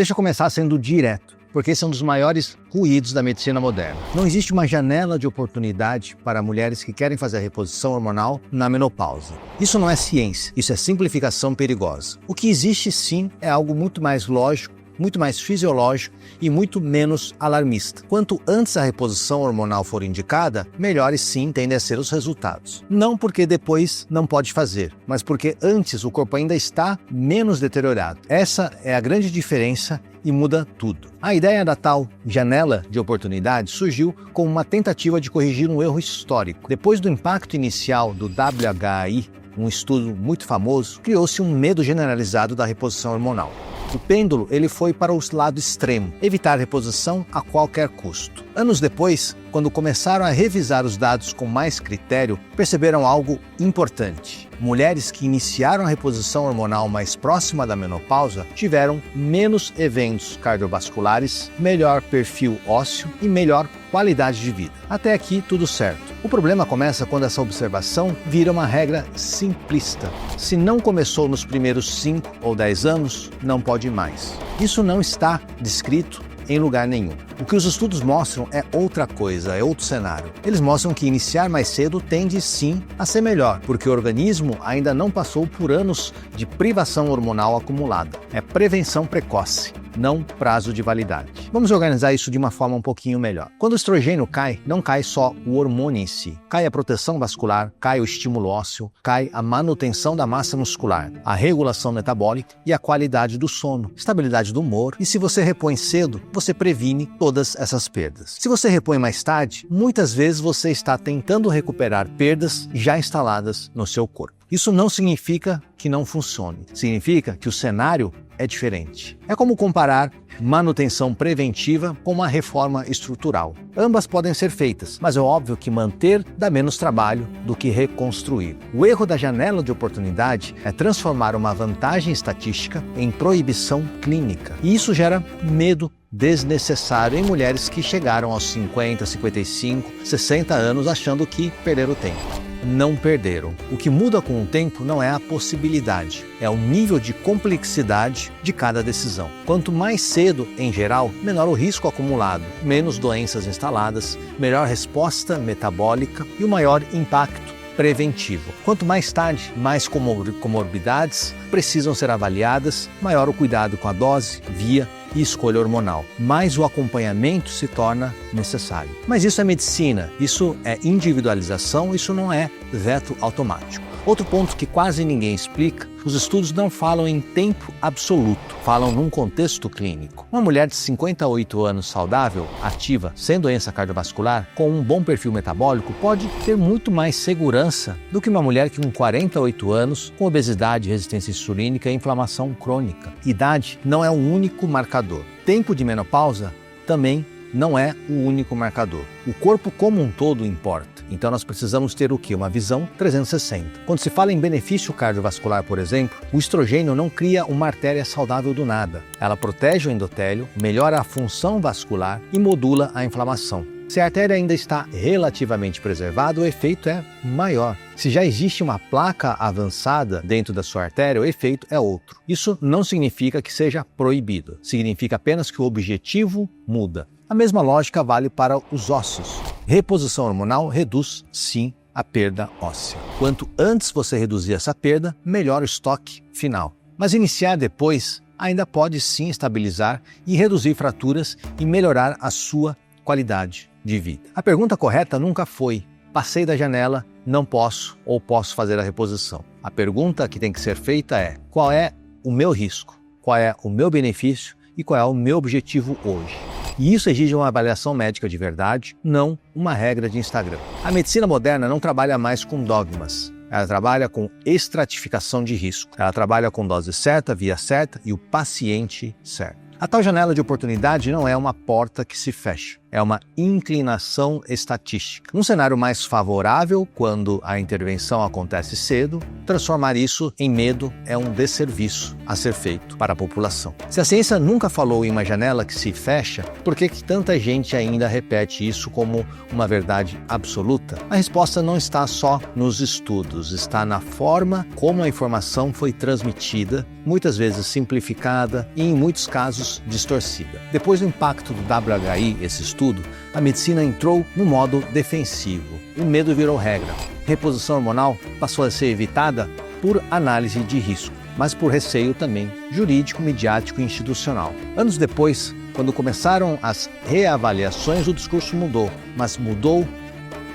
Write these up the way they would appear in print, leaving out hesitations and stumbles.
Deixa eu começar sendo direto, porque esse é um dos maiores ruídos da medicina moderna. Não existe uma janela de oportunidade para mulheres que querem fazer a reposição hormonal na menopausa. Isso não é ciência, isso é simplificação perigosa. O que existe sim é algo muito mais lógico, muito mais fisiológico e muito menos alarmista. Quanto antes a reposição hormonal for indicada, melhores sim tendem a ser os resultados. Não porque depois não pode fazer, mas porque antes o corpo ainda está menos deteriorado. Essa é a grande diferença e muda tudo. A ideia da tal janela de oportunidade surgiu como uma tentativa de corrigir um erro histórico. Depois do impacto inicial do WHI, um estudo muito famoso, criou-se um medo generalizado da reposição hormonal. O pêndulo ele foi para o lado extremo, evitar reposição a qualquer custo. Anos depois, quando começaram a revisar os dados com mais critério, perceberam algo importante. Mulheres que iniciaram a reposição hormonal mais próxima da menopausa tiveram menos eventos cardiovasculares, melhor perfil ósseo e melhor qualidade de vida. Até aqui, tudo certo. O problema começa quando essa observação vira uma regra simplista. Se não começou nos primeiros 5 ou 10 anos, não pode mais. Isso não está descrito em lugar nenhum. O que os estudos mostram é outra coisa, é outro cenário. Eles mostram que iniciar mais cedo tende sim a ser melhor, porque o organismo ainda não passou por anos de privação hormonal acumulada. É prevenção precoce, não prazo de validade. Vamos organizar isso de uma forma um pouquinho melhor. Quando o estrogênio cai, não cai só o hormônio em si. Cai a proteção vascular, cai o estímulo ósseo, cai a manutenção da massa muscular, a regulação metabólica e a qualidade do sono, estabilidade do humor. E se você repõe cedo, você previne todas essas perdas. Se você repõe mais tarde, muitas vezes você está tentando recuperar perdas já instaladas no seu corpo. Isso não significa que não funcione, significa que o cenário é diferente. É como comparar manutenção preventiva com uma reforma estrutural. Ambas podem ser feitas, mas é óbvio que manter dá menos trabalho do que reconstruir. O erro da janela de oportunidade é transformar uma vantagem estatística em proibição clínica. E isso gera medo desnecessário em mulheres que chegaram aos 50, 55, 60 anos achando que perderam o tempo. Não perderam. O que muda com o tempo não é a possibilidade, é o nível de complexidade de cada decisão. Quanto mais cedo, em geral, menor o risco acumulado, menos doenças instaladas, melhor resposta metabólica e o maior impacto preventivo. Quanto mais tarde, mais comorbidades precisam ser avaliadas, maior o cuidado com a dose, via e escolha hormonal, mais o acompanhamento se torna necessário. Mas isso é medicina, isso é individualização, isso não é veto automático. Outro ponto que quase ninguém explica, os estudos não falam em tempo absoluto, falam num contexto clínico. Uma mulher de 58 anos saudável, ativa, sem doença cardiovascular, com um bom perfil metabólico, pode ter muito mais segurança do que uma mulher que com 48 anos, com obesidade, resistência insulínica e inflamação crônica. Idade não é um único marcador. Tempo de menopausa também não é o único marcador. O corpo como um todo importa. Então nós precisamos ter o quê? Uma visão 360. Quando se fala em benefício cardiovascular, por exemplo, o estrogênio não cria uma artéria saudável do nada. Ela protege o endotélio, melhora a função vascular e modula a inflamação. Se a artéria ainda está relativamente preservada, o efeito é maior. Se já existe uma placa avançada dentro da sua artéria, o efeito é outro. Isso não significa que seja proibido. Significa apenas que o objetivo muda. A mesma lógica vale para os ossos. Reposição hormonal reduz, sim, a perda óssea. Quanto antes você reduzir essa perda, melhor o estoque final. Mas iniciar depois ainda pode sim estabilizar e reduzir fraturas e melhorar a sua qualidade de vida. A pergunta correta nunca foi: passei da janela, não posso ou posso fazer a reposição. A pergunta que tem que ser feita é: qual é o meu risco? Qual é o meu benefício? E qual é o meu objetivo hoje? E isso exige uma avaliação médica de verdade, não uma regra de Instagram. A medicina moderna não trabalha mais com dogmas. Ela trabalha com estratificação de risco. Ela trabalha com dose certa, via certa e o paciente certo. A tal janela de oportunidade não é uma porta que se fecha. é uma inclinação estatística. Num cenário mais favorável, quando a intervenção acontece cedo, transformar isso em medo é um desserviço a ser feito para a população. Se a ciência nunca falou em uma janela que se fecha, por que tanta gente ainda repete isso como uma verdade absoluta? A resposta não está só nos estudos, está na forma como a informação foi transmitida, muitas vezes simplificada e, em muitos casos, distorcida. Depois do impacto do WHI, esse estudo, a medicina entrou no modo defensivo. O medo virou regra. Reposição hormonal passou a ser evitada por análise de risco, mas por receio também jurídico, midiático e institucional. Anos depois, quando começaram as reavaliações, o discurso mudou, mas mudou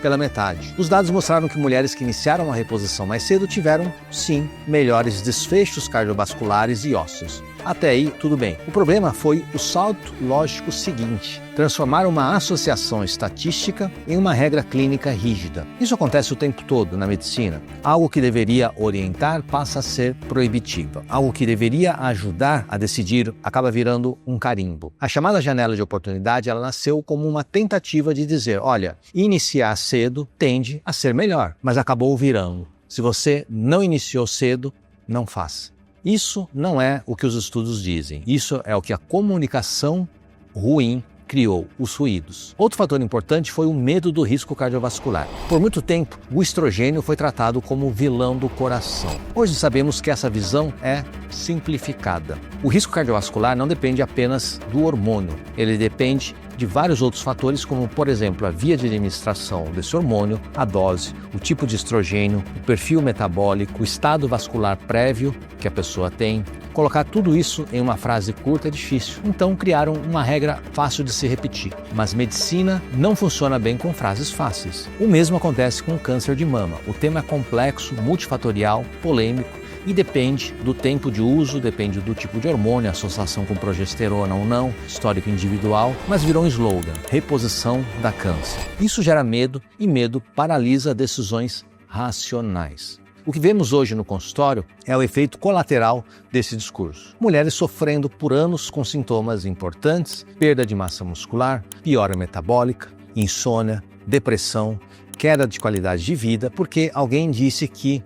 pela metade. Os dados mostraram que mulheres que iniciaram a reposição mais cedo tiveram, sim, melhores desfechos cardiovasculares e ósseos. Até aí, tudo bem. O problema foi o salto lógico seguinte: transformar uma associação estatística em uma regra clínica rígida. Isso acontece o tempo todo na medicina. Algo que deveria orientar passa a ser proibitivo. Algo que deveria ajudar a decidir acaba virando um carimbo. A chamada janela de oportunidade, ela nasceu como uma tentativa de dizer, olha, iniciar cedo tende a ser melhor, mas acabou virando. Se você não iniciou cedo, não faça. Isso não é o que os estudos dizem. Isso é o que a comunicação ruim criou, os ruídos. Outro fator importante foi o medo do risco cardiovascular. Por muito tempo, o estrogênio foi tratado como vilão do coração. Hoje sabemos que essa visão é simplificada. O risco cardiovascular não depende apenas do hormônio. Ele depende de vários outros fatores, como, por exemplo, a via de administração desse hormônio, a dose, o tipo de estrogênio, o perfil metabólico, o estado vascular prévio que a pessoa tem. Colocar tudo isso em uma frase curta é difícil, então criaram uma regra fácil de se repetir. Mas medicina não funciona bem com frases fáceis. O mesmo acontece com o câncer de mama. O tema é complexo, multifatorial, polêmico, e depende do tempo de uso, depende do tipo de hormônio, associação com progesterona ou não, histórico individual, mas virou um slogan: reposição da câncer. Isso gera medo e medo paralisa decisões racionais. O que vemos hoje no consultório é o efeito colateral desse discurso. Mulheres sofrendo por anos com sintomas importantes, perda de massa muscular, piora metabólica, insônia, depressão, queda de qualidade de vida, porque alguém disse que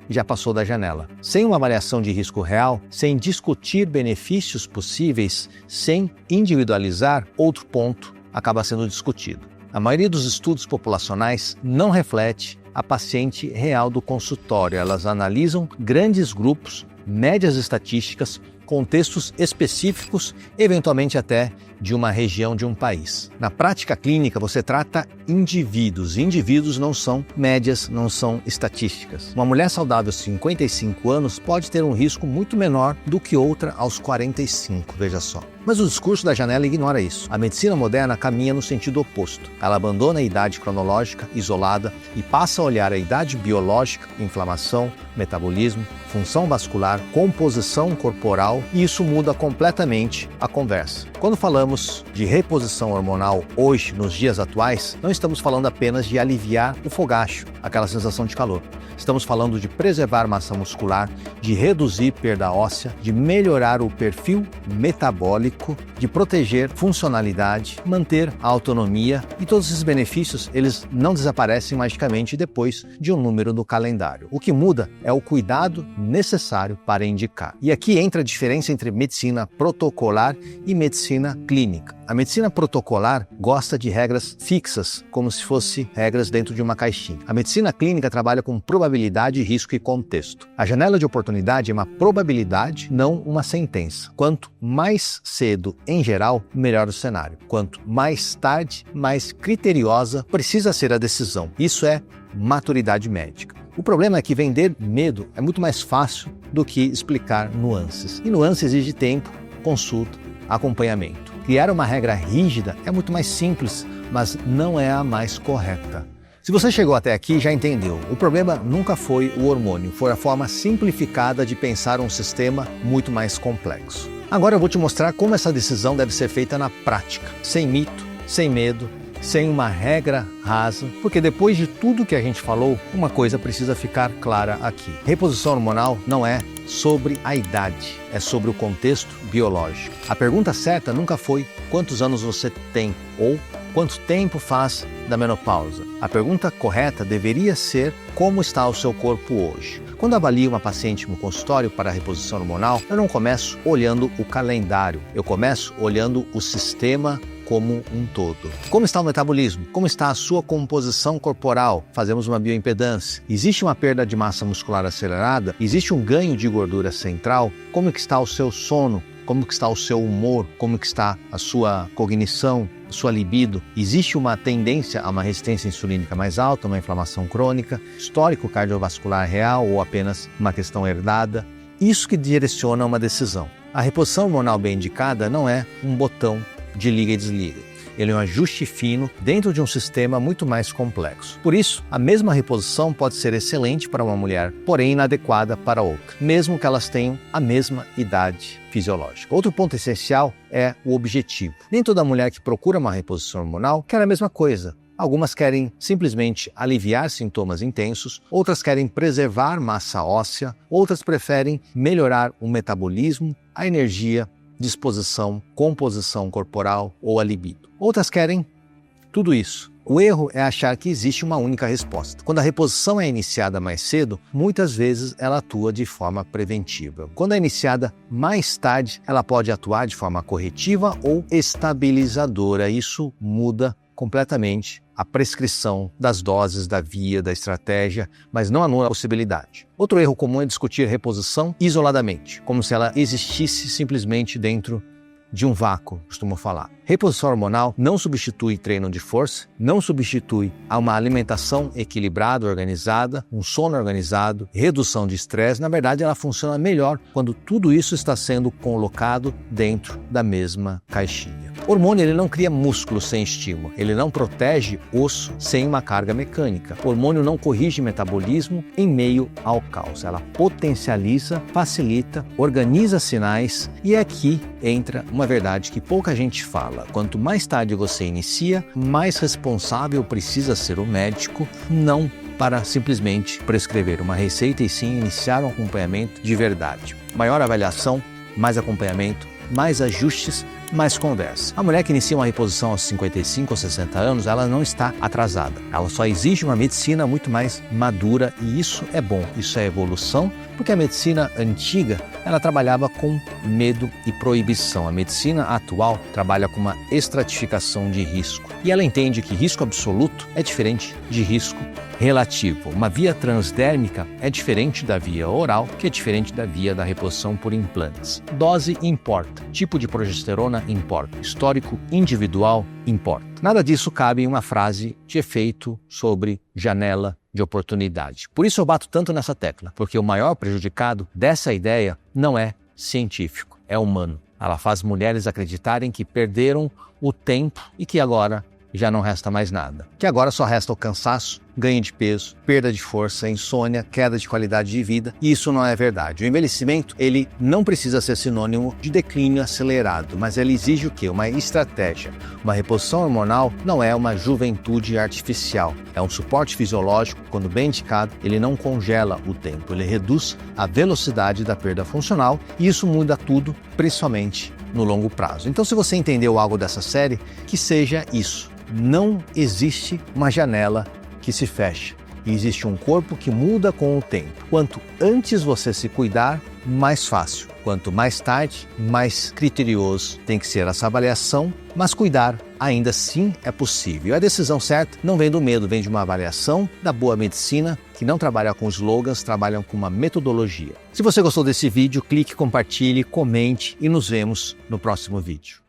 já passou da janela. Sem uma avaliação de risco real, sem discutir benefícios possíveis, sem individualizar, outro ponto acaba sendo discutido. A maioria dos estudos populacionais não reflete a paciente real do consultório. Elas analisam grandes grupos, médias estatísticas, contextos específicos, eventualmente até de uma região de um país. Na prática clínica, você trata indivíduos. Indivíduos não são médias, não são estatísticas. Uma mulher saudável aos 55 anos pode ter um risco muito menor do que outra aos 45, veja só. Mas o discurso da janela ignora isso. A medicina moderna caminha no sentido oposto. Ela abandona a idade cronológica, isolada, e passa a olhar a idade biológica, inflamação, metabolismo, função vascular, composição corporal, e isso muda completamente a conversa. Quando falamos de reposição hormonal hoje, nos dias atuais, não estamos falando apenas de aliviar o fogacho, aquela sensação de calor. Estamos falando de preservar massa muscular, de reduzir perda óssea, de melhorar o perfil metabólico, de proteger funcionalidade, manter a autonomia, e todos esses benefícios, eles não desaparecem magicamente depois de um número no calendário. O que muda é o cuidado necessário para indicar. E aqui entra a diferença entre medicina protocolar e medicina clínica. A medicina protocolar gosta de regras fixas, como se fossem regras dentro de uma caixinha. A medicina clínica trabalha com probabilidade, risco e contexto. A janela de oportunidade é uma probabilidade, não uma sentença. Quanto mais cedo, em geral, melhor o cenário. Quanto mais tarde, mais criteriosa precisa ser a decisão. Isso é maturidade médica. O problema é que vender medo é muito mais fácil do que explicar nuances. E nuances exige tempo, consulta, acompanhamento. Criar uma regra rígida é muito mais simples, mas não é a mais correta. Se você chegou até aqui, já entendeu. O problema nunca foi o hormônio, foi a forma simplificada de pensar um sistema muito mais complexo. Agora eu vou te mostrar como essa decisão deve ser feita na prática, sem mito, sem medo, sem uma regra rasa, porque depois de tudo que a gente falou, uma coisa precisa ficar clara aqui. Reposição hormonal não é sobre a idade, é sobre o contexto biológico. A pergunta certa nunca foi quantos anos você tem ou quanto tempo faz da menopausa. A pergunta correta deveria ser como está o seu corpo hoje. Quando avalio uma paciente no consultório para a reposição hormonal, eu não começo olhando o calendário, eu começo olhando o sistema como um todo. Como está o metabolismo? Como está a sua composição corporal? Fazemos uma bioimpedância. Existe uma perda de massa muscular acelerada? Existe um ganho de gordura central? Como que está o seu sono? Como que está o seu humor? Como que está a sua cognição, a sua libido? Existe uma tendência a uma resistência insulínica mais alta, uma inflamação crônica, histórico cardiovascular real ou apenas uma questão herdada? Isso que direciona uma decisão. A reposição hormonal bem indicada não é um botão de liga e desliga. Ele é um ajuste fino dentro de um sistema muito mais complexo. Por isso, a mesma reposição pode ser excelente para uma mulher, porém inadequada para outra, mesmo que elas tenham a mesma idade fisiológica. Outro ponto essencial é o objetivo. Nem toda mulher que procura uma reposição hormonal quer a mesma coisa. Algumas querem simplesmente aliviar sintomas intensos, outras querem preservar massa óssea, outras preferem melhorar o metabolismo, a energia, disposição, composição corporal ou a libido. Outras querem tudo isso. O erro é achar que existe uma única resposta. Quando a reposição é iniciada mais cedo, muitas vezes ela atua de forma preventiva. Quando é iniciada mais tarde, ela pode atuar de forma corretiva ou estabilizadora. Isso muda completamente a prescrição das doses, da via, da estratégia, mas não anula a possibilidade. Outro erro comum é discutir reposição isoladamente, como se ela existisse simplesmente dentro de um vácuo, costumo falar. Reposição hormonal não substitui treino de força, não substitui uma alimentação equilibrada, organizada, um sono organizado, redução de estresse. Na verdade, ela funciona melhor quando tudo isso está sendo colocado dentro da mesma caixinha. O hormônio ele não cria músculo sem estímulo, ele não protege osso sem uma carga mecânica. O hormônio não corrige metabolismo em meio ao caos. Ela potencializa, facilita, organiza sinais e aqui entra uma verdade que pouca gente fala. Quanto mais tarde você inicia, mais responsável precisa ser o médico, não para simplesmente prescrever uma receita e sim iniciar um acompanhamento de verdade. Maior avaliação, mais acompanhamento, mais ajustes, mais conversa. A mulher que inicia uma reposição aos 55 ou 60 anos, ela não está atrasada. Ela só exige uma medicina muito mais madura e isso é bom, isso é evolução, porque a medicina antiga, ela trabalhava com medo e proibição. A medicina atual trabalha com uma estratificação de risco. E ela entende que risco absoluto é diferente de risco relativo. Uma via transdérmica é diferente da via oral, que é diferente da via da reposição por implantes. Dose importa, tipo de progesterona importa, histórico individual importa. Nada disso cabe em uma frase de efeito sobre janela de oportunidade. Por isso eu bato tanto nessa tecla, porque o maior prejudicado dessa ideia não é científico, é humano. Ela faz mulheres acreditarem que perderam o tempo e que agora já não resta mais nada. Que agora só resta o cansaço, ganho de peso, perda de força, insônia, queda de qualidade de vida. E isso não é verdade. O envelhecimento, ele não precisa ser sinônimo de declínio acelerado, mas ele exige o quê? Uma estratégia. Uma reposição hormonal não é uma juventude artificial. É um suporte fisiológico, quando bem indicado, ele não congela o tempo, ele reduz a velocidade da perda funcional e isso muda tudo, principalmente no longo prazo. Então, se você entendeu algo dessa série, que seja isso. Não existe uma janela que se fecha. E existe um corpo que muda com o tempo. Quanto antes você se cuidar, mais fácil. Quanto mais tarde, mais criterioso tem que ser essa avaliação, mas cuidar ainda assim é possível. A decisão certa não vem do medo, vem de uma avaliação da boa medicina, que não trabalha com slogans, trabalham com uma metodologia. Se você gostou desse vídeo, clique, compartilhe, comente e nos vemos no próximo vídeo.